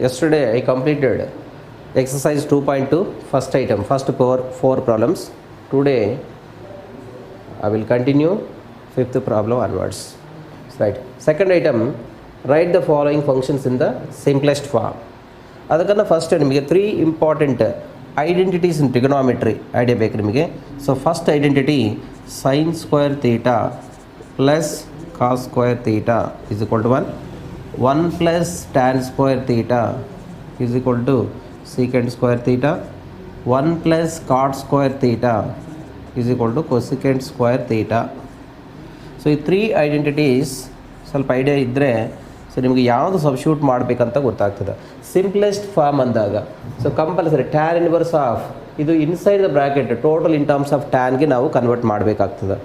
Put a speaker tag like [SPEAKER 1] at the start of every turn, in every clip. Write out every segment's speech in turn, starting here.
[SPEAKER 1] Yesterday I completed exercise 2.2 first item, first four problems. Today I will continue fifth problem onwards. Right. Second item, write the following functions in the simplest form. ಅದಕ್ಕನ್ನ first ನಿಮಗೆ 3 important identities in trigonometry idea ಬೇಕು ನಿಮಗೆ. So first identity sin square theta plus cos square theta is equal to 1 plus tan square theta is equal to secant square theta, 1 plus cot square theta is equal to cosecant square theta. So ಈ 3 identities ಸ್ವಲ್ಪ idea ಇದ್ದರೆ so ನಿಮಗೆ ಯಾವುದು substitute ಮಾಡಬೇಕಂತ ಗೊತ್ತಾಗ್ತದೆ. Simplest form ಅಂದಾಗ so compulsory tan inverse of ಇದು inside the bracket total in terms of ಟ್ಯಾನ್ಗೆ ನಾವು ಕನ್ವರ್ಟ್ ಮಾಡಬೇಕಾಗ್ತದೆ.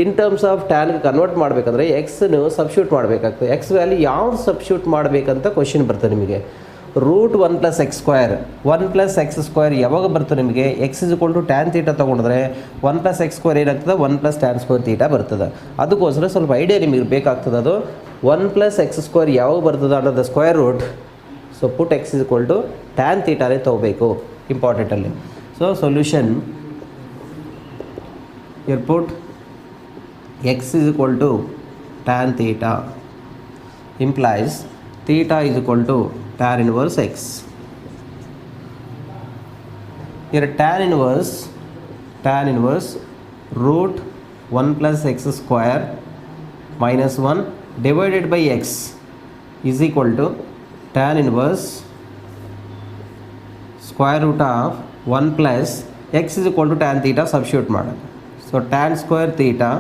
[SPEAKER 1] ಇನ್ ಟರ್ಮ್ಸ್ ಆಫ್ ಟ್ಯಾನ್ಗೆ ಕನ್ವರ್ಟ್ ಮಾಡಬೇಕಂದ್ರೆ ಎಕ್ಸ್ನು ಸಬ್ಸ್ಟಿಟ್ಯೂಟ್ ಮಾಡಬೇಕಾಗ್ತದೆ. ಎಕ್ಸ್ ವ್ಯಾಲ್ಯೂ ಯಾವ್ದು ಸಬ್ಸ್ಟಿಟ್ಯೂಟ್ ಮಾಡಬೇಕಂತ ಕ್ವಶನ್ ಬರ್ತದೆ ನಿಮಗೆ. Root 1 + x square 1 + x square ಯಾವಾಗ ಬರ್ತದೆ ನಿಮಗೆ x is equal to tan theta ತೊಗೊಂಡ್ರೆ 1 + x ಸ್ಕ್ವೇರ್ ಏನಾಗ್ತದೆ 1 + tan ಸ್ಕ್ವೇರ್ ತೀಟಾ ಬರ್ತದೆ. ಅದಕ್ಕೋಸ್ಕರ ಸ್ವಲ್ಪ ಐಡಿಯಾ ನಿಮಗೆ ಬೇಕಾಗ್ತದೆ. ಅದು 1 + x ಸ್ಕ್ವೇರ್ ಯಾವಾಗ ಬರ್ತದೆ ಅನ್ನೋದು square root. So put x is equal to tan ತೀಟಾನೇ ತೊಗೋಬೇಕು ಇಂಪಾರ್ಟೆಂಟಲ್ಲಿ. So solution here put x is equal to tan theta implies theta is equal to tan inverse x. Here tan inverse root 1 plus x square minus 1 divided by x is equal to tan inverse square root of 1 plus x is equal to tan theta substitute ಮಾಡೋಣ. So tan square theta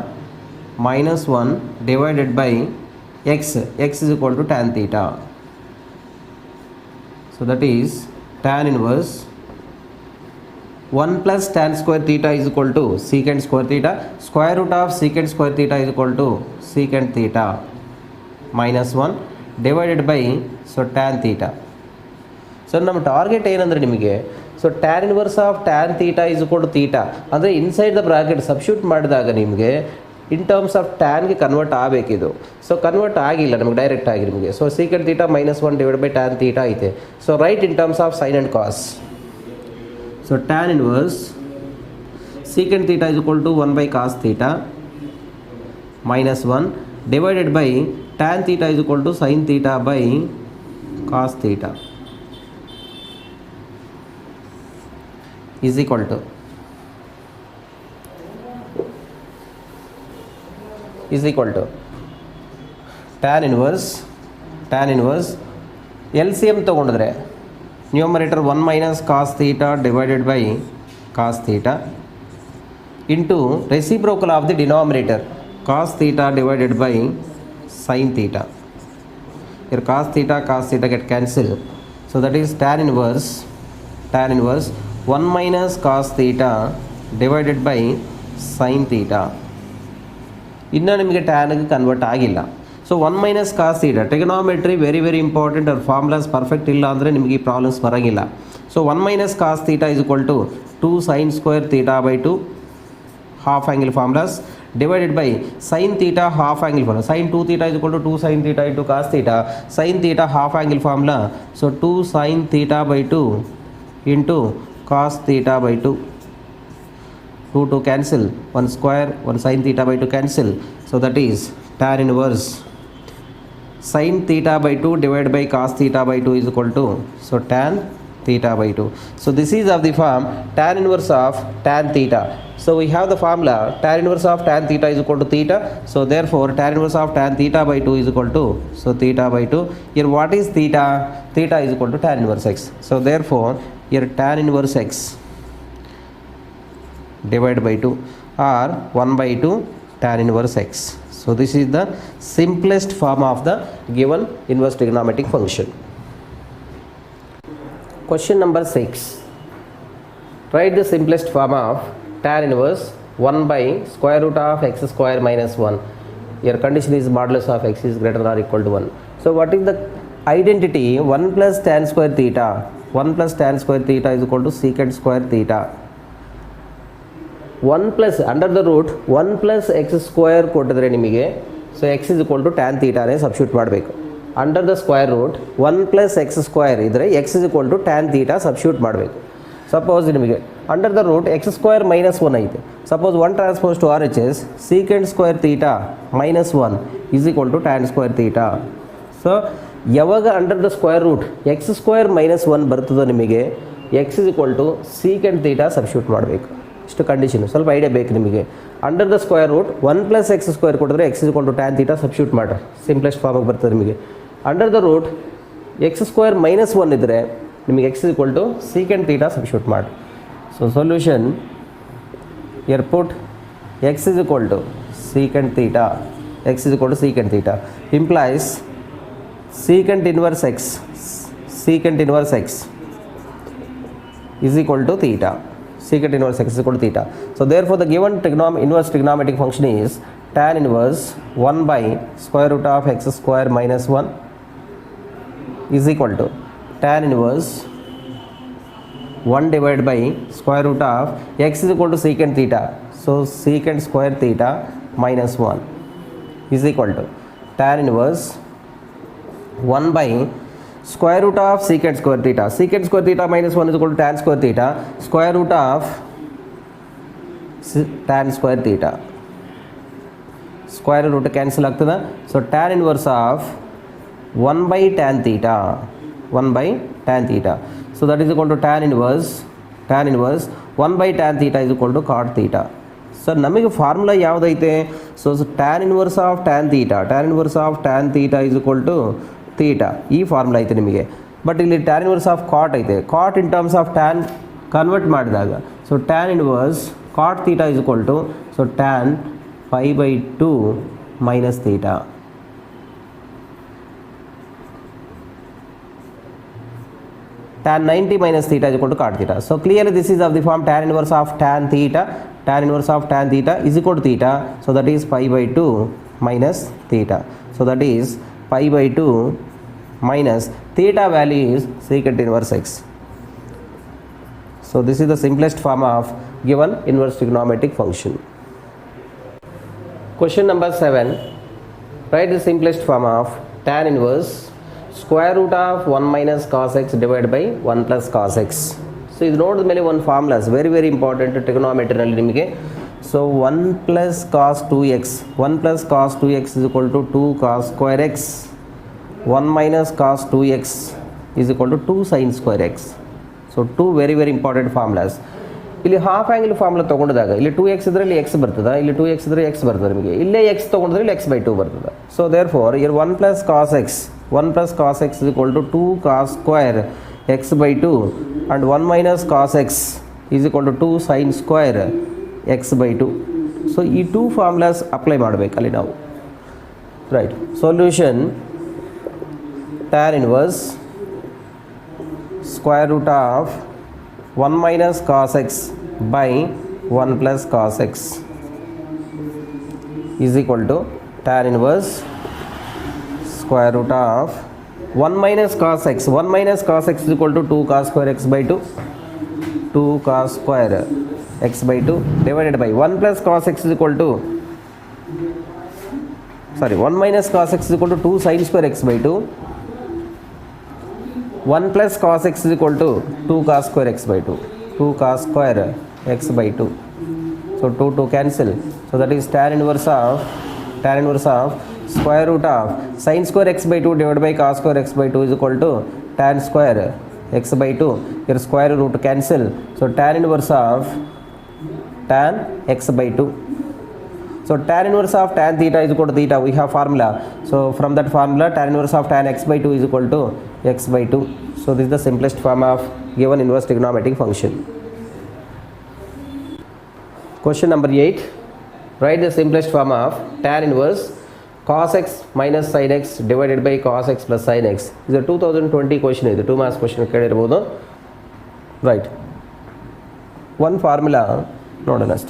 [SPEAKER 1] minus 1 divided by x is equal to tan theta. So that is tan inverse 1 plus tan square theta is equal to secant square theta. Square root of secant square theta is equal to secant theta minus 1 divided by so tan theta. So ನಮ್ಮ target ಏನಂದರೆ ನಿಮಗೆ so tan inverse of tan theta is equal to theta ಅಂದರೆ inside the bracket substitute ಮಾಡಿದಾಗ ನಿಮಗೆ in terms of ಟ್ಯಾನ್ಗೆ convert ಆಗಬೇಕಿದು. So convert ಆಗಿಲ್ಲ ನಮಗೆ ಡೈರೆಕ್ಟ್ ಆಗಿ ನಿಮಗೆ. So secant theta minus 1 divided by tan theta ಐತೆ. So right in terms of sine and cos. So tan inverse secant theta is equal to 1 by cos theta minus 1 divided by tan theta is equal to sin ತೀಟಾ by cos ತೀಟಾ is equal to tan inverse LCM ತಗೊಂಡ್ರೆ numerator 1 minus cos theta divided by cos theta into reciprocal of the denominator cos theta divided by sin theta. Here cos theta get cancelled. So that is tan inverse 1 minus cos theta divided by sin theta. ಇನ್ನೂ ನಿಮಗೆ ಟ್ಯಾನ್ಗೆ ಕನ್ವರ್ಟ್ ಆಗಿಲ್ಲ. ಸೊ 1 minus cos theta trigonometry very important. ಅವ್ರ formulas perfect ಇಲ್ಲ ಅಂದರೆ ನಿಮಗೆ ಈ ಪ್ರಾಬ್ಲಮ್ಸ್ ಬರೋಂಗಿಲ್ಲ. ಸೊ 1 minus cos theta is equal to 2 sin square theta by 2 half angle formulas divided by sin theta half angle formula. Sin 2 theta is equal to 2 sin theta into cos theta. Sin theta half angle formula. So 2 sin theta by 2 into cos theta by 2. 2 cancel, 1 square, 1 sin theta by 2 cancel. So that is tan inverse sin theta by 2 divided by cos theta by 2 is equal to so tan theta by 2. So this is of the form tan inverse of tan theta. So we have the formula tan inverse of tan theta is equal to theta. So therefore tan inverse of tan theta by 2 is equal to so theta by 2. Here what is theta? Theta is equal to tan inverse x. So therefore here tan inverse x divided by 2 or 1 by 2 tan inverse x. So this is the simplest form of the given inverse trigonometric function. Question number 6. Write the simplest form of tan inverse 1 by square root of x square minus 1. Your condition is modulus of x is greater than or equal to 1. So what is the identity? 1 plus tan square theta. 1 plus tan square theta is equal to secant square theta. 1 plus under the root 1 plus x square ಕೊಟ್ಟಿದ್ರೆ ನಿಮಗೆ so x is equal to tan theta ನೇ substitute ಮಾಡಬೇಕು. Under the square root 1 plus x square ಇದ್ದರೆ x is equal to tan theta substitute ಮಾಡಬೇಕು. Suppose ನಿಮಗೆ under the root x square minus 1 ಐತೆ. Suppose 1 transpose to R H S secant square theta minus 1 is equal to tan square theta. So ಯಾವಾಗ under the square root x square minus 1 ಬರ್ತದೋ ನಿಮಗೆ x is equal to secant theta substitute ಮಾಡಬೇಕು. ಇಷ್ಟು condition ಸ್ವಲ್ಪ idea ಬೇಕು ನಿಮಗೆ. Under the square root 1 plus x square ಕೊಟ್ಟಿದ್ರೆ x is equal to tan theta substitute ಮಾಡ್ರಿ, ಸಿಂಪ್ಲೆಸ್ಟ್ ಫಾರ್ಮಿಗೆ ಬರ್ತದೆ ನಿಮಗೆ. Under the root x square minus 1 ಇದ್ದರೆ ನಿಮಗೆ x is equal to secant theta substitute ಮಾಡಿ. So solution here put x is equal to secant theta, x is equal to secant theta implies secant inverse x is equal to theta. Secant inverse x is equal to theta. So therefore the given inverse trigonometric function is tan inverse 1 by square root of x square minus 1 is equal to tan inverse 1 divided by square root of x is equal to secant theta. So secant square theta minus 1 is equal to tan inverse 1 by square root of secant square theta. Secant square theta minus 1 is equal to tan square theta. Square root of tan square theta. Square root cancel ಆಗ್ತದೆ. So tan inverse of 1 by tan theta. 1 by tan theta. So that is equal to tan inverse 1 by tan theta is equal to cot theta. So ನಮಗೆ formula ಯಾವುದೈತೆ? So tan inverse of tan theta. Tan inverse of tan theta is equal to theta. ಈ formula ಐತೆ ನಿಮಗೆ. But ಇಲ್ಲಿ tan inverse of cot ಐತೆ. cot in terms of tan convert ಮಾಡಿದಾಗ so tan inverse cot theta is equal to so tan pi by 2 minus theta. Tan 90 minus theta is equal to cot theta. So clearly this is of the form tan inverse of tan theta. Tan inverse of tan theta is equal to theta. So that is pi by 2 minus theta. So that is pi by 2 minus theta value is secant inverse x. So this is the simplest form of given inverse trigonometric function. Question number 7. Write the simplest form of tan inverse square root of 1 minus cos x divided by 1 plus cos x. So ಇದು ನೋಡಿದ ಮೇಲೆ ಒಂದು formulas very important ಟ್ರಿಗೊನೋಮೆಟ್ರಿನಲ್ಲಿ ನಿಮಗೆ. So 1 plus cos 2x 1 plus cos 2x is equal to 2 cos square x 1 minus cos 2x is equal to 2 sine square x. So 2 very important formulas. ಇಲ್ಲಿ half angle formula ತೊಗೊಂಡಾಗ ಇಲ್ಲಿ 2x ಇದ್ರೆ ಇಲ್ಲಿ x ಬರ್ತದೆ, ಇಲ್ಲಿ 2x ಇದ್ರೆ x ಬರ್ತದೆ ನಿಮಗೆ. ಇಲ್ಲೇ x ತೊಗೊಂಡ್ರೆ ಇಲ್ಲಿ x by 2 ಬರ್ತದೆ. So therefore here 1 plus cos x 1 plus cos x is equal to 2 cos square x by 2 and 1 minus cos x is equal to 2 sin square x by 2. So ಈ 2 formulas apply ಮಾಡಬೇಕಲ್ಲಿ ನಾವು. Right. Solution tan inverse square root of 1 minus cos x by 1 plus cos x is equal to tan inverse square root of 1 minus cos x. 1 minus cos x is equal to 2 cos square x by 2. 2 cos square x by 2 divided by 1 plus cos x is equal to 1 minus cos x is equal to 2 sin square x by 2. 1 plus cos x is equal to 2 cos square x by 2. 2 cos square x by 2. So 2 cancel. So that is tan inverse of square root of sin square x by 2 divided by cos square x by 2 is equal to tan square x by 2. Here square root cancel. So tan inverse of tan x by 2. So tan inverse of tan theta is equal to theta. We have formula. So from that formula tan inverse of tan x by 2 is equal to x by 2. So this is the simplest form of given inverse trigonometric function. Question number 8. Write the simplest form of tan inverse cos x minus sin x divided by cos x plus sin x. This is a 2020 question. This is a 2 marks question. Right. One formula, not honest.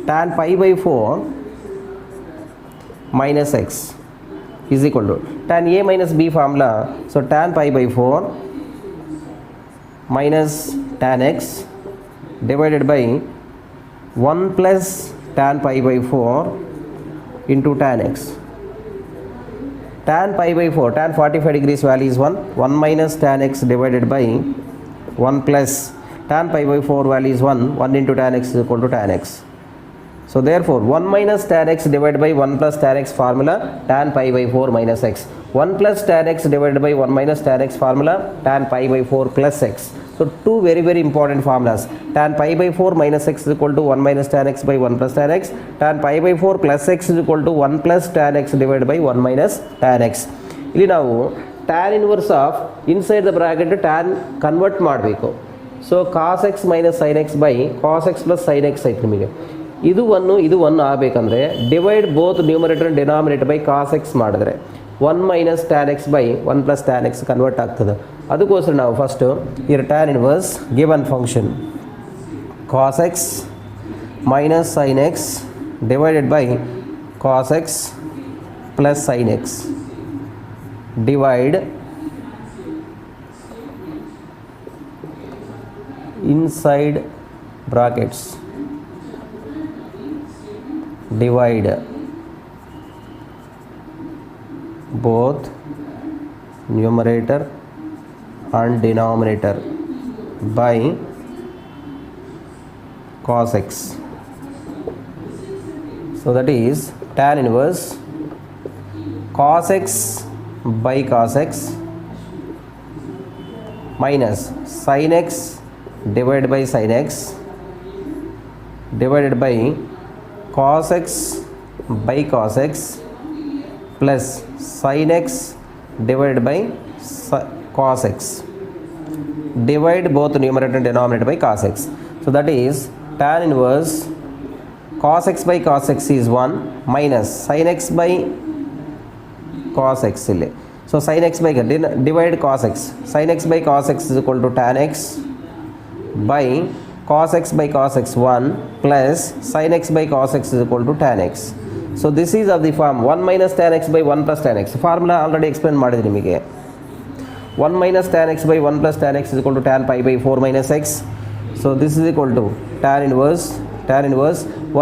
[SPEAKER 1] Tan pi by 4 minus x is equal to tan a minus b formula. So tan pi by 4 minus tan x divided by 1 plus tan pi by 4 into tan x. Tan pi by 4, tan 45 degrees value is 1 minus tan x divided by 1 plus tan pi by 4 value is 1 into tan x is equal to tan x. So therefore 1 minus tan x divided by 1 plus tan x formula, tan pi by 4 minus x. 1 plus tan x divided by 1 minus tan x formula, tan pi by 4 plus x. So two very important formulas. Tan pi by 4 minus x is equal to 1 minus tan x by 1 plus tan x. Tan pi by 4 plus x is equal to 1 plus tan x divided by 1 minus tan x. ಇಲ್ಲಿ ನಾವು tan inverse of inside the bracket tan convert ಮಾಡಬೇಕು. So cos x minus sin x by cos x plus sin x ಐತೆ ನಿಮಗೆ. ಇದು ಒಂದು ಆಗಬೇಕಂದ್ರೆ divide both numerator and denominator by cos x ಮಾಡಿದ್ರೆ 1 minus tan x by 1 plus tan x convert ಆಗ್ತದೆ. ಅದಕ್ಕೋಸ್ಕರ ನಾವು ಫಸ್ಟು ಇರ್ tan inverse given function cos x minus sine x divided by cos x plus sine x divide inside brackets divide both numerator and denominator by cos x. So that is tan inverse cos x by cos x minus sin x divided by sin x divided by cos x by cos x plus sin x divided by cos x. Divide both numerator and denominator by cos x. So that is tan inverse cos x by cos x is 1 minus sin x by cos x. So sin x by divide cos x. Sin x by cos x is equal to tan x by cos x by cos x 1 plus sin x by cos x is equal to tan x. So this is of the form 1 minus tan x by 1 plus tan x. Formula already explained ಮಾಡಿದೆ ನಿಮಗೆ. 1 minus tan x by 1 plus tan x is equal to tan pi by 4 minus x. So this is equal to tan inverse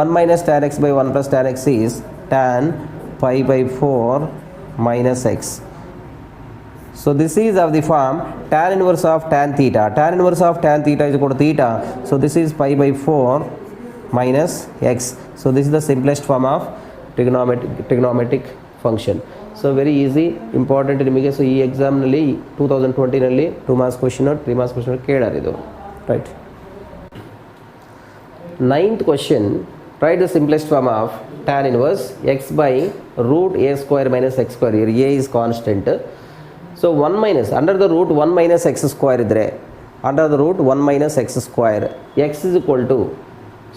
[SPEAKER 1] 1 minus tan x by 1 plus tan x is tan pi by 4 minus x. So this is of the form tan inverse of tan theta. Tan inverse of tan theta is equal to theta. So this is pi by 4 minus x. So this is the simplest form of trigonometric function. So very easy, important ನಿಮಗೆ. So ಈ ಎಕ್ಸಾಮ್ನಲ್ಲಿ 2020ನಲ್ಲಿ 2 marks question 3 marks question ಕೇಳಾರಿದು, right. 9th question, write the simplest form of tan inverse x by root a square minus x square. Here a is constant. So 1 minus under the root 1 minus x square ಇದ್ದರೆ under the root 1 minus x square x is equal to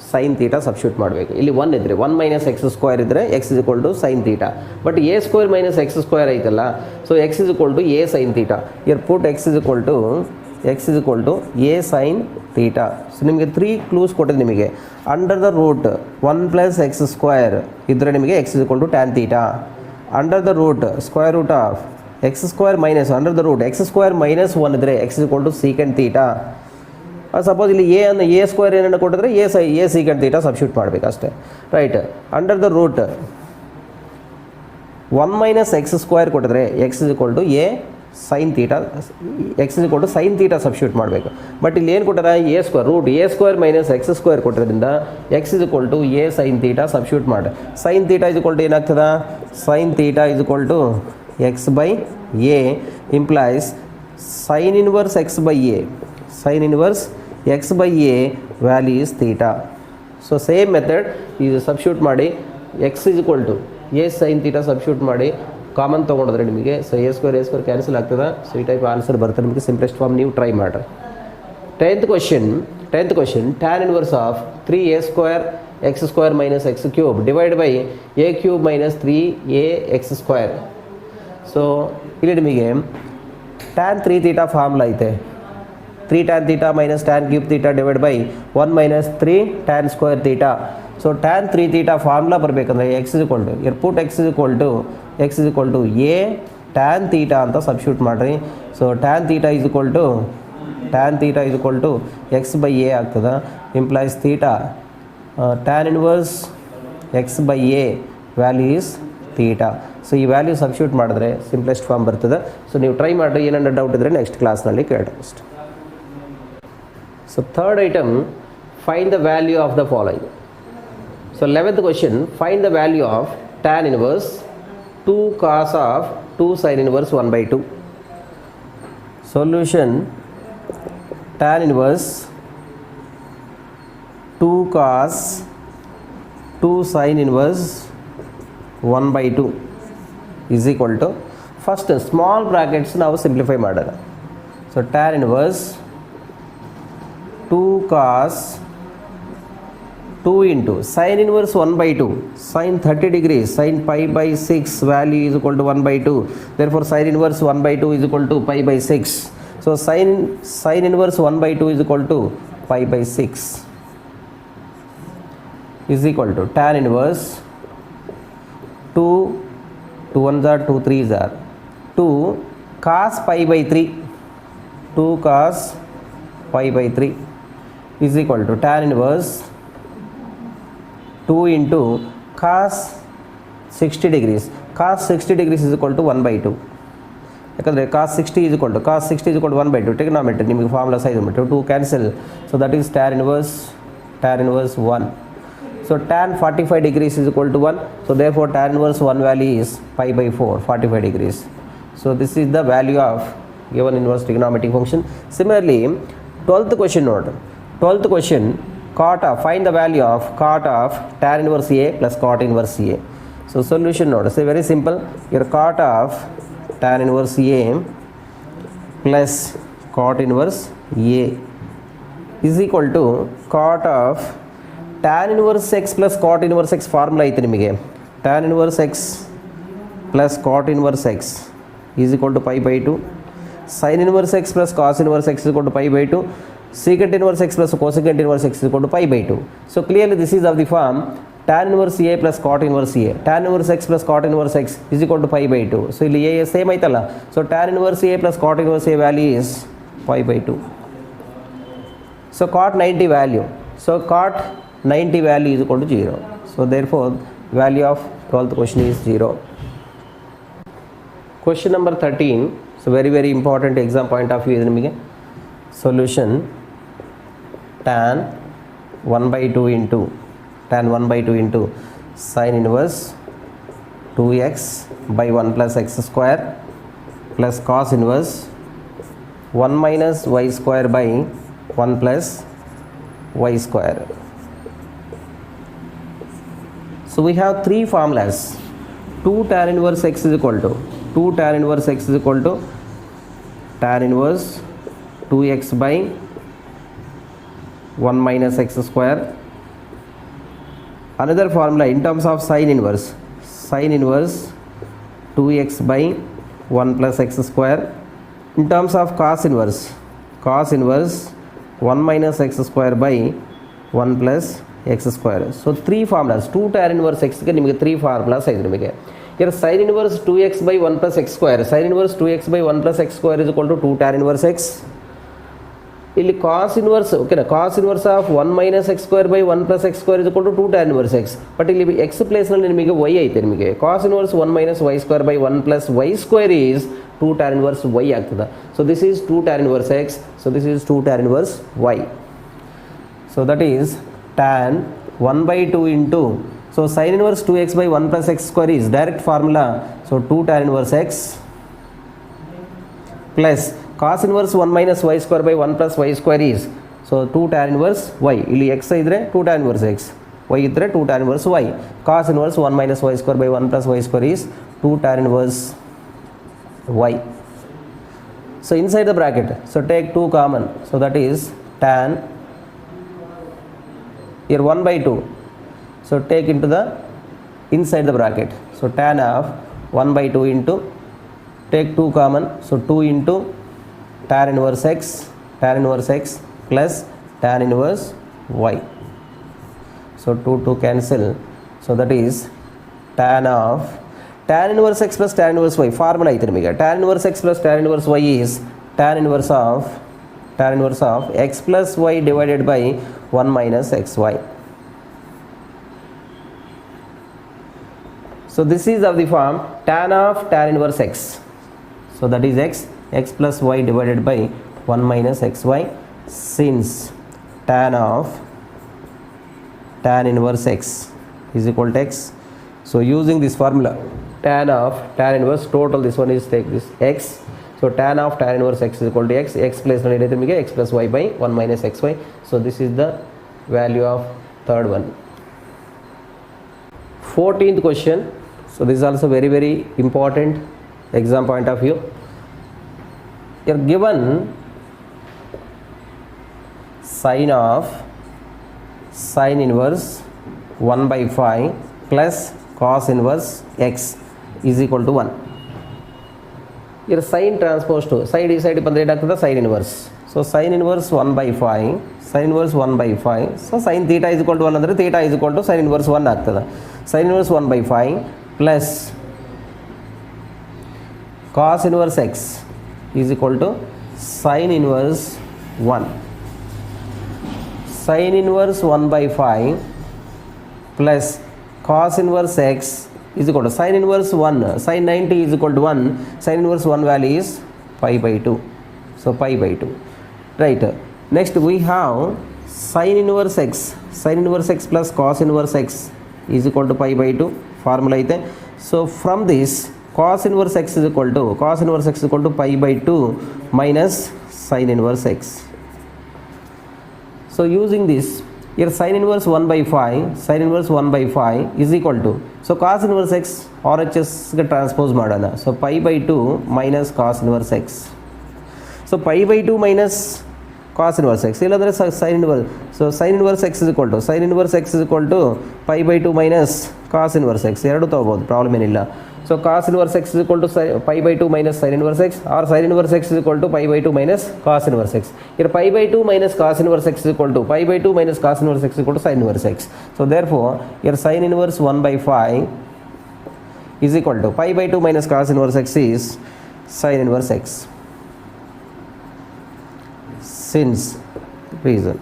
[SPEAKER 1] sin theta substitute ಮಾಡಬೇಕು. ಇಲ್ಲಿ 1 ಇದ್ದರೆ 1 minus x square ಇದ್ದರೆ x is equal to sin theta. But a square minus x square ಐತಲ್ಲ, so x is equal to a sin theta. Here put x is equal to a sin theta. So ನಿಮಗೆ 3 clues ಕೊಟ್ಟಿದೆ ನಿಮಗೆ. Under the root 1 plus x square ಇದ್ದರೆ ನಿಮಗೆ x is equal to tan theta. Under the root square root of x square minus under the root x square minus 1 ಇದ್ದರೆ x is equal to secant theta. Suppose ಇಲ್ಲಿ a square ಏನನ್ನು ಕೊಟ್ಟಿದ್ರೆ a secant theta substitute ಮಾಡಬೇಕು ಅಷ್ಟೇ, right. ಅಂಡರ್ the root 1 minus x square ಕೊಟ್ಟಿದ್ರೆ x is equal to a sin theta, x is equal to sin theta substitute ಮಾಡಬೇಕು. But ಇಲ್ಲಿ ಏನು ಕೊಟ್ಟಾರ a square root a square minus x square ಕೊಟ್ಟಿರೋದ್ರಿಂದ x is equal to a sin theta substitute ಮಾಡಿ. sin theta is equal to ಏನಾಗ್ತದ, sin theta is equal to x by a implies sin inverse x by a. Sin inverse x by a value is theta. So same method is substitute ಮಾಡಿ x is equal to a sin theta substitute ಮಾಡಿ common ತೊಗೊಂಡ್ರೆ ನಿಮಗೆ so a square cancel ಆಗ್ತದೆ. So ಈ type answer ಬರ್ತದೆ ನಿಮಗೆ. Simplest form ನೀವು try ಮಾಡಿರಿ. 10th question tan inverse of 3a square x square minus x cube divided by a cube minus 3ax square. So ಇಲ್ಲಿ ನಿಮಗೆ tan 3 theta ಫಾರ್ಮುಲಾ ಐತೆ. 3 tan theta minus tan cube theta divided by 1 minus 3 tan square theta. So tan 3 theta formula ಬರಬೇಕಂದ್ರೆ x is equal to here put x is equal to a tan theta ಅಂತ substitute ಮಾಡಿರಿ. So tan theta is equal to x by a ಆಗ್ತದೆ. Implies theta tan inverse x by a value is theta. So ಈ value substitute ಮಾಡಿದ್ರೆ simplest form ಬರ್ತದೆ. So ನೀವು try ಮಾಡಿರಿ, ಏನಾದ್ರು doubt ಇದ್ದರೆ ನೆಕ್ಸ್ಟ್ ಕ್ಲಾಸ್ನಲ್ಲಿ ಕೇಳಿ ಅಷ್ಟೆ. So third item, find the value of the following. So 11th question, find the value of tan inverse 2 cos of 2 sin inverse 1 by 2. Solution, tan inverse 2 cos 2 sin inverse 1 by 2 is equal to, first small brackets ನಾವು simplify ಮಾಡೋಣ. So tan inverse 2 cos 2 into sin inverse 1 by 2, sin 30 degrees, sin pi by 6 value is equal to 1 by 2. Therefore sin inverse 1 by 2 is equal to pi by 6. So sin inverse 1 by 2 is equal to pi by 6 is equal to tan inverse 2 1s are 2 3s are 2 cos pi by 3, 2 cos pi by 3 is equal to tan inverse 2 into cos 60 degrees. Cos 60 degrees is equal to 1 by 2. ಯಾಕಂದರೆ cos 60 is equal to 1 by 2. Trigonometry ನಿಮಗೆ formula size ಬಿಟ್ಟು 2 cancel. So that is tan inverse 1. So tan 45 degrees is equal to 1. So therefore tan inverse 1 value is pi by 4, 45 degrees. So this is the value of given inverse trigonometric function. Similarly, 12th question note. 12th question, cot of, find the value of cot of tan inverse A plus cot inverse A. So solution note, say very simple. Your cot of tan inverse A plus cot inverse A is equal to cot of tan inverse x plus cot inverse x. Formula ಐತೆ ನಿಮಗೆ. tan inverse x plus cot inverse x is equal to pi by 2. sin inverse x plus cos inverse x is equal to pi by 2. secant inverse x plus cosecant inverse x is equal to pi by 2. So clearly this is of the form tan inverse A plus cot inverse A. tan inverse x plus cot inverse x is equal to pi by 2. So ಇಲ್ಲಿ A same ಐತಲ್ಲ. So tan inverse A plus cot inverse A value is pi by 2. So cot 90 value. So cot 90 value is equal to 0. So therefore value of 12th question is 0. Question number 13. So very important exam point of view is ನಿಮಗೆ. Solution, tan 1 by 2 into sin inverse 2x by 1 plus x square plus cos inverse 1 minus y square by 1 plus y square. So we have three formulas. 2 tan inverse x is equal to tan inverse 2x by 1 minus x square. Another formula in terms of sin inverse 2x by 1 plus x square. In terms of cos inverse 1 minus x square by 1 plus x square. So three formulas. 2 tan inverse x ಗೆ ನಿಮಗೆ 3 formulas ಇದೆ ನಿಮಗೆ. Here sin inverse 2x by 1 plus x square. Sin inverse 2x by 1 plus x square is equal to 2 tan inverse x. ಇಲ್ಲಿ cos inverse, ಓಕೆನಾ, cos inverse of 1 minus x square by 1 plus x square is equal to 2 tan inverse x. But ಇಲ್ಲಿ x ಪ್ಲೇಸ್ನಲ್ಲಿ ನಿಮಗೆ y ಐತೆ ನಿಮಗೆ. cos inverse 1 minus y square by 1 plus y square is 2 tan inverse y ಆಗ್ತದೆ. So this is 2 tan inverse x. So this is 2 tan inverse y. So that is tan 1 by 2 into, so sin inverse 2x by 1 plus x square is direct formula. So 2 tan inverse x plus cos inverse 1 minus y square by 1 plus y square is, so 2 tan inverse y. ಇಲ್ಲಿ x ಇದ್ರೆ 2 tan inverse x, y ಇದ್ರೆ 2 tan inverse y. cos inverse 1 minus y square by 1 plus y square is 2 tan inverse y. So inside the bracket, so take 2 common. So that is tan, here 1 by 2. So take into the inside the bracket. So tan of 1 by 2 into, take 2 common. So 2 into tan inverse x plus tan inverse y. So 2 cancel. So that is tan of tan inverse x plus tan inverse y. Formula ಐತೆ ನಿಮಗೆ. tan inverse x plus tan inverse y is tan inverse of x plus y divided by 1 minus xy. So this is of the form tan of tan inverse x. So that is x plus y divided by 1 minus xy, since tan of tan inverse x is equal to x. So using this formula, tan of tan inverse total, this one is take this x. So tan of tan inverse x is equal to x place x plus y by 1 minus xy. So this is the value of third one. 14th question. So this is also very very important exam point of view. You are given sine of sine inverse 1 by 5 plus cos inverse x is equal to 1. Here sine transpose to side ಬಂದ್ರೆ ಏನಾಗ್ತದೆ sin inverse. So sin inverse 1 by 5, sin inverse 1 by 5. So sin theta is equal to 1 ಅಂದರೆ theta is equal to sin inverse 1 ಆಗ್ತದೆ. Sin inverse 1 by 5 plus cos inverse x is equal to sin inverse 1. Sin inverse 1 by 5 plus cos inverse x is equal to sin inverse 1, sin 90 is equal to 1, sin inverse 1 value is pi by 2. So pi by 2. Right. Next we have sin inverse x plus cos inverse x is equal to pi by 2 formula aithe. So from this cos inverse x is equal to pi by 2 minus sin inverse x. So using this, here sin inverse 1 by 5 is equal to, so cos inverse x RHS ಗೆ transpose ಮಾಡೋಣ. So pi by 2 minus cos inverse x. So pi by 2 minus cos inverse x ಇಲ್ಲಾಂದ್ರೆ sin inverse. So sin inverse x is equal to pi by 2 minus cos inverse x. ಎರಡು ತಗೋಬಹುದು, problem ಏನಿಲ್ಲ. So cos inverse x is equal to pi by 2 minus sin inverse x, or sin inverse x is equal to pi by 2 minus cos inverse x. Here pi by 2 minus cos inverse x is equal to pi by 2 minus cos inverse x is equal to sin inverse x. So therefore here sin inverse 1 by 5 is equal to pi by 2 minus cos inverse x is sin inverse x. Since reason.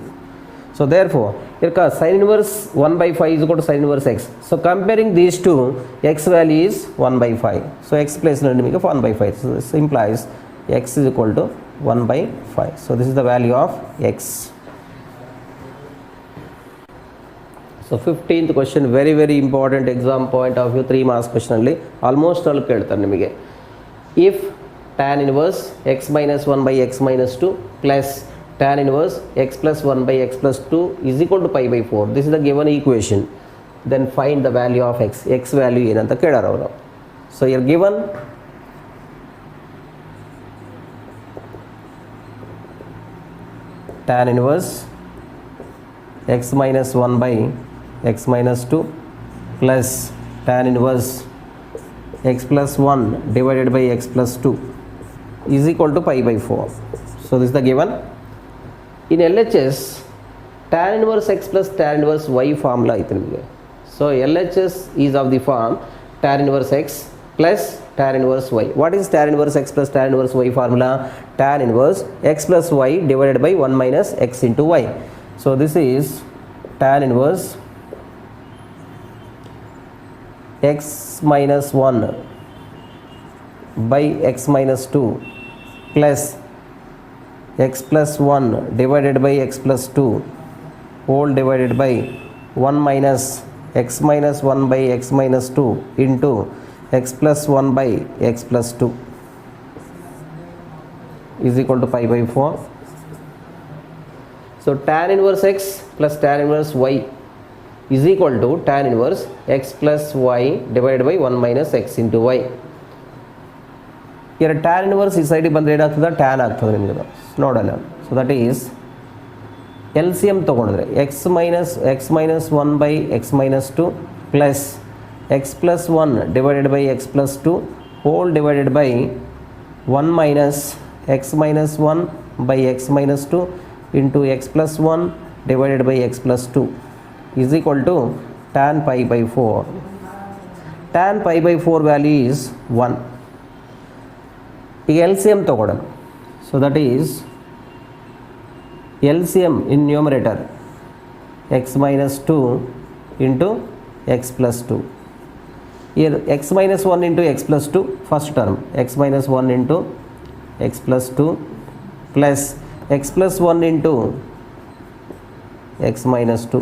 [SPEAKER 1] So therefore here sin inverse 1 by 5 is equal to sin inverse x. So comparing these two, x value is 1 by 5. So x place of 1 by 5. So this implies x is equal to 1 by 5. So this is the value of x. So 15th question, very very important exam point of view, 3 marks question only. Almost all ಕೇಳ್ತಾರೆ ನಿಮಗೆ. If tan inverse x minus 1 by x minus 2 plus tan inverse x plus 1 by x plus 2 is equal to pi by 4. This is the given equation. Then find the value of x. X value ಏನಂತ ಕೇಳಾರ ಅವರು. So here given tan inverse x minus 1 by x minus 2 plus tan inverse x plus 1 divided by x plus 2 is equal to pi by 4. So this is the given. In LHS, tan inverse x plus tan inverse y formula ಐತೆ ನಿಮಗೆ. So LHS is of the form tan inverse x plus tan inverse y. What is tan inverse x plus tan inverse y formula? Tan inverse x plus y divided by 1 minus x into y. So this is tan inverse x minus 1 by x minus 2 plus x plus 1 divided by x plus 2 whole divided by 1 minus x minus 1 by x minus 2 into x plus 1 by x plus 2 is equal to pi by 4. So tan inverse x plus tan inverse y is equal to tan inverse x plus y divided by 1 minus x into y. Here tan inverse ಈ ಸೈಡಿಗೆ ಬಂದರೆ ಏನಾಗ್ತದೆ, tan ಆಗ್ತದೆ ನಿಮಗೆ ನೋಡೋಣ. So that is LCM ತೊಗೊಂಡ್ರೆ x minus 1 by x minus 2 plus x plus 1 divided by x plus 2 whole divided by 1 minus x minus 1 by x minus 2 into x plus 1 divided by x plus 2 is equal to tan pi by 4. Tan pi by 4 value is 1. ಈಗ LCM ತಗೊಳ್ಳೋಣ. So that is LCM in numerator x minus 2 into x plus 2. here x minus 1 into x plus 2 first term, x minus 1 into x plus 2 plus x plus 1 into x minus 2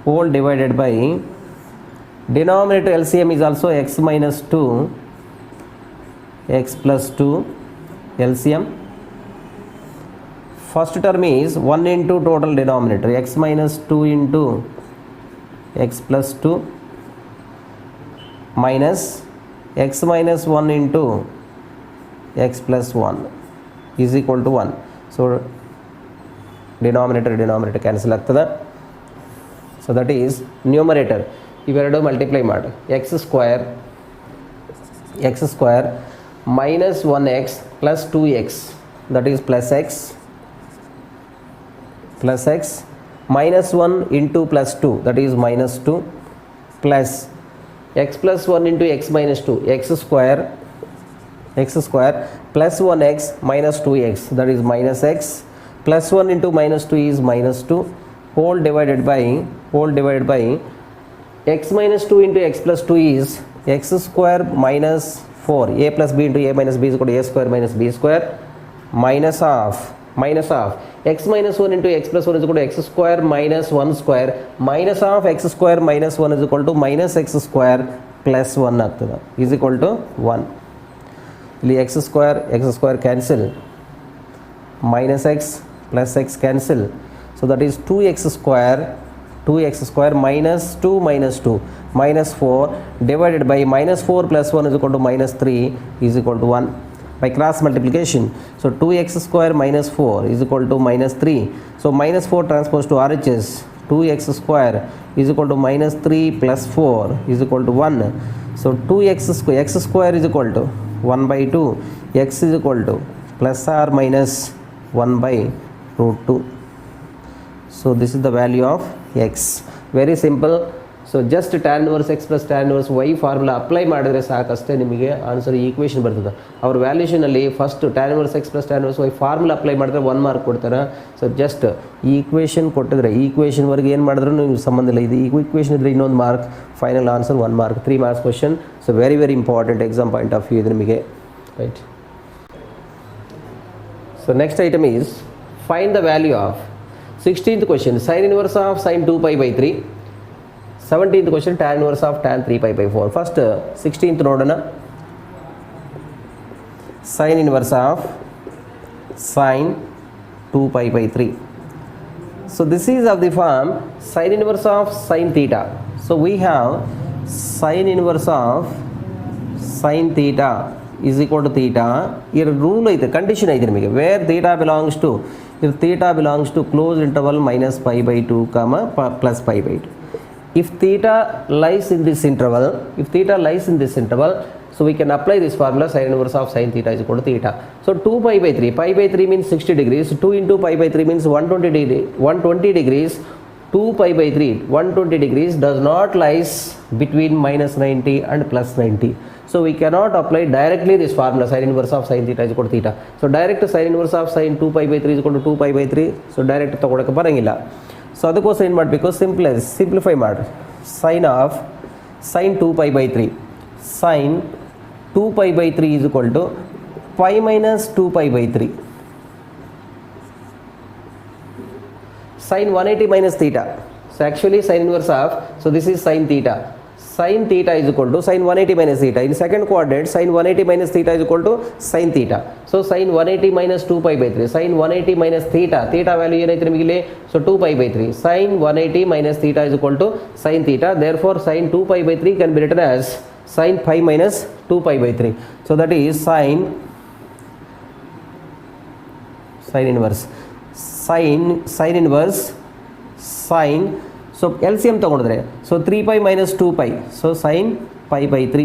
[SPEAKER 1] whole divided by denominator LCM is also x minus 2 x plus 2 LCM. First term is 1 into total denominator x minus 2 into x plus 2 minus x minus 1 into x plus 1 is equal to 1. So denominator cancel ಆಗ್ತದೆ. So that is numerator ಇವೆರಡು multiply ಮಾಡಿ x square minus 1x plus 2x that is plus x minus 1 into plus 2 that is minus 2 plus x plus 1 into x minus 2 x square plus 1x minus 2x that is minus x plus 1 into minus 2 is minus 2 whole divided by x minus 2 into x plus 2 is x square minus 4 a plus b into a minus b is equal to a square minus b square minus half x minus 1 into x plus 1 is equal to x square minus 1 square minus half x square minus 1 is equal to minus x square plus 1 ಆಗ್ತದೆ is equal to 1. ಇಲ್ಲಿ x square cancel minus x plus x cancel so that is 2x square minus 2 minus 4 divided by minus 4 plus 1 is equal to minus 3 is equal to 1 by cross multiplication. So 2x square minus 4 is equal to minus 3. So minus 4 transpose to RHS 2x square is equal to minus 3 plus 4 is equal to 1. So 2x square is equal to 1 by 2 x is equal to plus or minus 1 by root 2. So this is the value of x. Very simple. So just tan inverse x plus tan inverse y formula apply ಮಾಡಿದ್ರೆ ಸಾಕಷ್ಟೇ ನಿಮಗೆ answer equation ಬರ್ತದೆ. ಅವ್ರ ವ್ಯಾಲ್ಯೂಷನಲ್ಲಿ first tan inverse x plus tan inverse y formula apply ಮಾಡಿದ್ರೆ 1 mark ಕೊಡ್ತಾರೆ. So just ಈ equation ಕೊಟ್ಟಿದ್ರೆ ಈ ಈಕ್ವೇಷನ್ವರೆಗೆ ಏನು ಮಾಡಿದ್ರು ನಿಮ್ಗೆ ಸಂಬಂಧ ಇಲ್ಲ. ಇದು ಈಕ್ವೇಷನ್ ಇದ್ದರೆ ಇನ್ನೊಂದು mark, final answer 1 mark, 3 marks question. So very important exam point of view ಇದು ನಿಮಗೆ, right. So next item is find the value of 16th question sin inverse of sin 2 pi by 3. 17th question tan inverse of tan 3 pi by 4. First 16th ನೋಡೋಣ. sin inverse of sin 2 pi by 3. So this is of the form sin inverse of sin theta. So we have sin inverse of sin theta is equal to theta. Here rule ಐತೆ, condition ಐತೆ ನಿಮಗೆ, where theta belongs to, if theta belongs to closed interval minus pi by 2 comma plus pi by 2. If theta lies in this interval, so we can apply this formula sin inverse of sin theta is equal to theta. So 2 pi by 3 means 60 degrees, 2 into pi by 3 means 120 degrees. 2 pi by 3 120 degrees does not lies between minus 90 and plus 90. So we cannot apply directly this formula sin inverse of sin theta is equal to theta. So direct sin inverse of sin 2 pi by 3 is equal to 2 pi by 3. So direct ತಗೊಳಕ್ಕೆ ಬರಂಗಿಲ್ಲ. So ಅದಕ್ಕೋಸ್ಕರ ಏನು ಮಾಡಬೇಕು, simplify ಮಾಡಿ sin of sin 2 pi by 3. sin 2 pi by 3 is equal to pi minus 2 pi by 3. sin 180 minus theta. So actually sin inverse of, so this is sin theta. Sin theta is equal to sin 180 minus theta. In second quadrant, sin 180 minus theta is equal to sin theta. So sin 180 minus 2 pi by 3. Sin 180 minus theta. Theta value ಏನೈತೆ ನಿಮಗೆ ಇಲ್ಲಿ? So 2 pi by 3. Sin 180 minus theta is equal to sin theta. Therefore sin 2 pi by 3 can be written as sin pi minus 2 pi by 3. So that is sin inverse. Sin inverse sin. So LCM ತಗೊಂಡ್ರೆ, so 3 pi minus 2 pi, so sin pi by 3.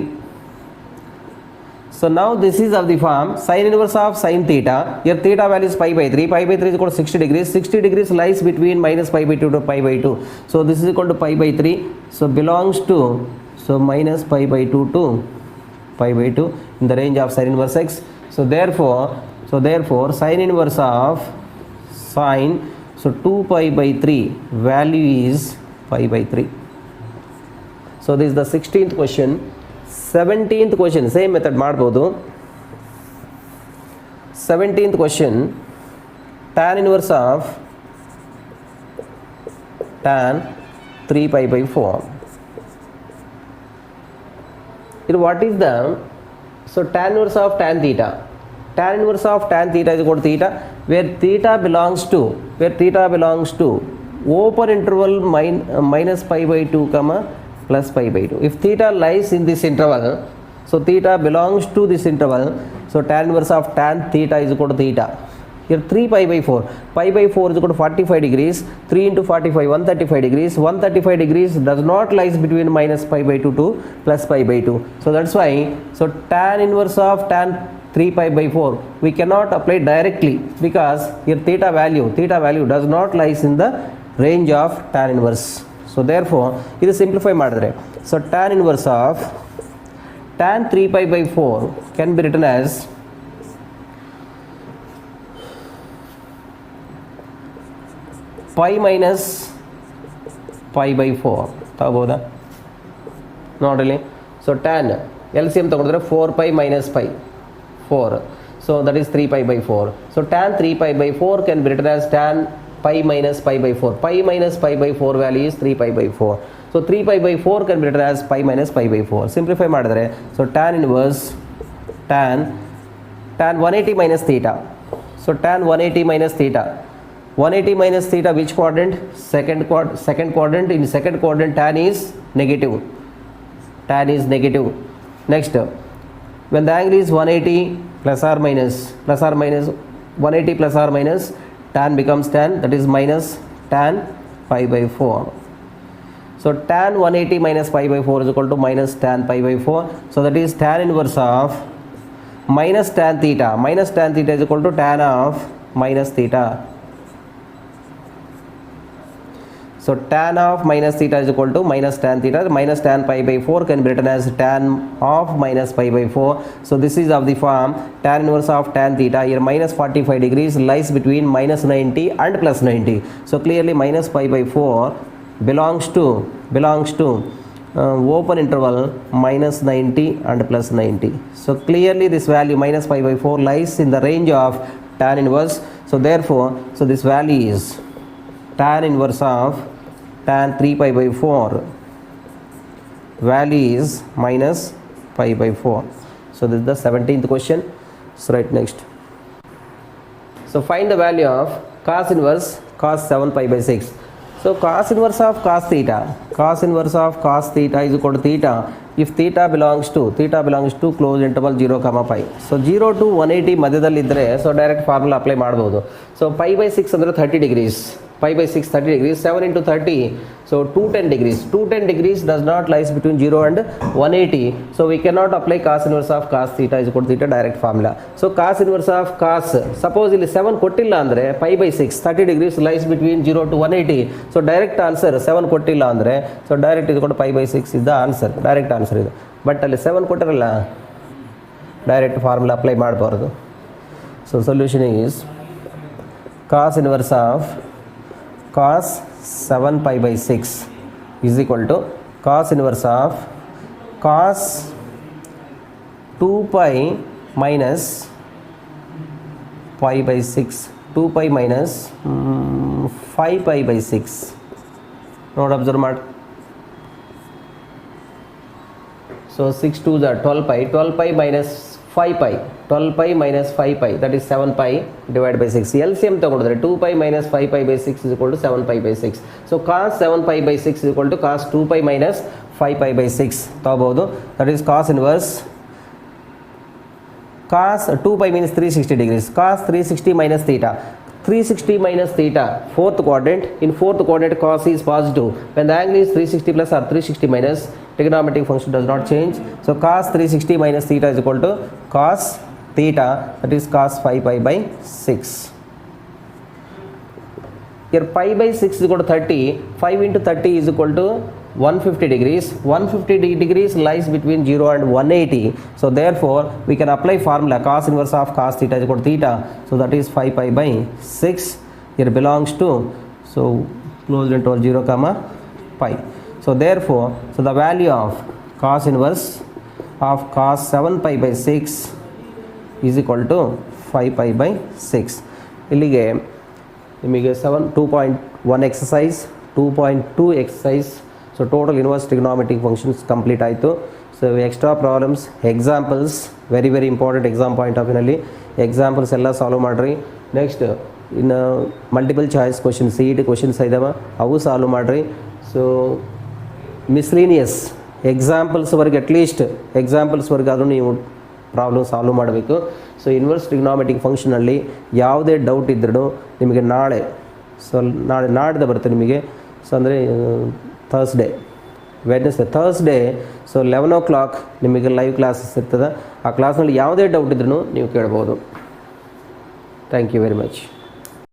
[SPEAKER 1] So now this is of the form sin inverse of sin theta. Here theta value is pi by 3 is equal to 60 degrees. 60 degrees lies between minus pi by 2 to pi by 2. So this is equal to pi by 3. So belongs to, so minus pi by 2 to pi by 2 in the range of sin inverse x. So therefore sin inverse of sin, so 2 pi by 3 value is pi by 3. So So this is the 16th question. 17th question same method ಮಾಡಬಹುದು. 17th question, tan inverse of tan 3 pi by 4. Here what is the, so tan inverse of tan theta. Tan inverse of tan theta is equal to theta, where theta belongs to open interval minus pi by 2 comma plus pi by 2. If theta lies in this interval, so theta belongs to this interval, so tan inverse of tan theta is equal to theta. Here 3 pi by 4. Pi by 4 is equal to 45 degrees. 3 into 45, 135 degrees. 135 degrees does not lies between minus pi by 2 to plus pi by 2. So that's why, so tan inverse of tan 3 pi by 4 we cannot apply directly, because here theta value does not lies in the range of tan inverse. So therefore ಇದು simplify ಮಾಡಿದ್ರೆ, so tan inverse of tan 3 pi by 4 can be written as pi minus pi by 4 ತಗೋಬೋದಾ ನೋಡಲಿ. So tan LCM ತಗೊಂಡ್ರೆ 4 pi minus pi 4, so that is 3 pi by 4. So tan 3 pi by 4 can be written as tan pi minus pi by 4. Pi minus pi by 4 value is 3 pi by 4. So 3 pi by 4 can be written as pi minus pi by 4. Simplify ಮಾಡಿದ್ರೆ, so tan inverse tan 180 minus theta. So tan 180 minus theta. 180 minus theta, which quadrant? Second quadrant. In second quadrant tan is negative. Next, when the angle is 180 plus or minus 180 plus or minus, tan becomes tan, that is minus tan pi by 4. So tan 180 minus pi by 4 is equal to minus tan pi by 4. So that is tan inverse of minus tan theta. Minus tan theta is equal to tan of minus theta. So tan of minus theta is equal to minus tan theta. Minus tan pi by 4 can be written as tan of minus pi by 4. So this is of the form tan inverse of tan theta. Here minus 45 degrees lies between minus 90 and plus 90. So clearly minus pi by 4 belongs to open interval minus 90 and plus 90. So clearly this value minus pi by 4 lies in the range of tan inverse. So therefore, so this value is tan inverse of tan 3 pi by 4 value is minus pi by 4. So this is the 17th question. So right, next. So find the value of cos inverse cos 7 pi by 6. So cos inverse of cos theta is equal to theta if theta belongs to closed interval 0 comma pi. So 0 to 180 ಮಧ್ಯದಲ್ಲಿ ಇದ್ರೆ, so direct formula apply ಮಾಡಬಹುದು. So pi by 6 ಅಂದ್ರೆ 30 degrees. Pi by 6 30 degrees. 7 into 30, so 210 degrees. 210 degrees does not lies between 0 and 180. So we cannot apply cos inverse of cos theta is equal to theta direct formula. So cos inverse of cos, suppose ಇಲ್ಲಿ 7 ಕೊಟ್ಟಿಲ್ಲ ಅಂದ್ರೆ pi by 6 30 degrees lies between 0 to 180. So direct answer 7 ಕೊಟ್ಟಿಲ್ಲ ಅಂದ್ರೆ, so direct is equal to pi by 6 is the answer. Direct answer ಇದು. But ಅಲ್ಲಿ 7 ಕೊಟ್ಟಿರಲ್ಲ, direct formula apply ಮಾಡಬಾರದು. So solution is cos inverse of cos 7 pi by 6 is equal to cos inverse of cos 2 pi minus pi by 6, 2 pi minus 5 pi by 6. Note observe ಮಾಡಿ. So 6 to the 12 pi minus 5 pi, 12 pi minus 5 pi, that is 7 pi divided by 6. LCM ತಗೊಂಡ್ರೆ 2 pi minus 5 pi by 6 is equal to 7 pi by 6. So cos 7 pi by 6 is equal to cos 2 pi minus 5 pi by 6 ತಗೋಬಹುದು. That is cos inverse cos 2 pi means 360 degrees. Cos 360 minus theta. 360 minus theta, fourth quadrant. In fourth quadrant cos is positive. When the angle is 360 plus or 360 minus, trigonometric function does not change. So cos 360 minus theta is equal to cos theta, that is cos 5 pi by 6. Here pi by 6 is equal to 30. 5 into 30 is equal to 150 degrees. 150 degrees lies between 0 and 180. So therefore we can apply formula cos inverse of cos theta is equal to theta. So that is 5 pi by 6. Here belongs to, so closed interval 0 comma pi. So therefore, so the value of cos inverse of cos 7 pi by 6 is equal to 5 pi by 6. ಇಲ್ಲಿಗೆ ನಿಮಗೆ 2.1 exercise 2.2 exercise so total inverse trigonometric functions complete ಆಯಿತು. So extra problems examples very very important exam point of ವ್ಯೂನಲ್ಲಿ examples ಎಲ್ಲ solve ಮಾಡಿರಿ. Next ಇನ್ನು multiple choice questions CET questions ಇದ್ದಾವೆ ಅವು solve ಮಾಡಿರಿ. ಸೊ ಮಿಸ್ಲೀನಿಯಸ್ ಎಕ್ಸಾಂಪಲ್ಸ್ವರೆಗೆ ಅಟ್ಲೀಸ್ಟ್ ಎಕ್ಸಾಂಪಲ್ಸ್ವರೆಗೆ ಆದರೂ ನೀವು ಪ್ರಾಬ್ಲಮ್ ಸಾಲ್ವ್ ಮಾಡಬೇಕು. ಸೊ ಇನ್ವರ್ಸ್ ಟ್ರಿಗ್ನೋಮೆಟ್ರಿಕ್ ಫಂಕ್ಷನಲ್ಲಿ ಯಾವುದೇ ಡೌಟ್ ಇದ್ರೂ ನಿಮಗೆ ನಾಳೆ ನಾಡ್ದು ಬರುತ್ತೆ ನಿಮಗೆ. ಸೊ ಅಂದರೆ ಥರ್ಸ್ಡೇ ಸೊ 11 o'clock ನಿಮಗೆ ಲೈವ್ ಕ್ಲಾಸಸ್ ಇರ್ತದೆ. ಆ ಕ್ಲಾಸ್ನಲ್ಲಿ ಯಾವುದೇ ಡೌಟ್ ಇದ್ರೂ ನೀವು ಕೇಳ್ಬೋದು. Thank you very much.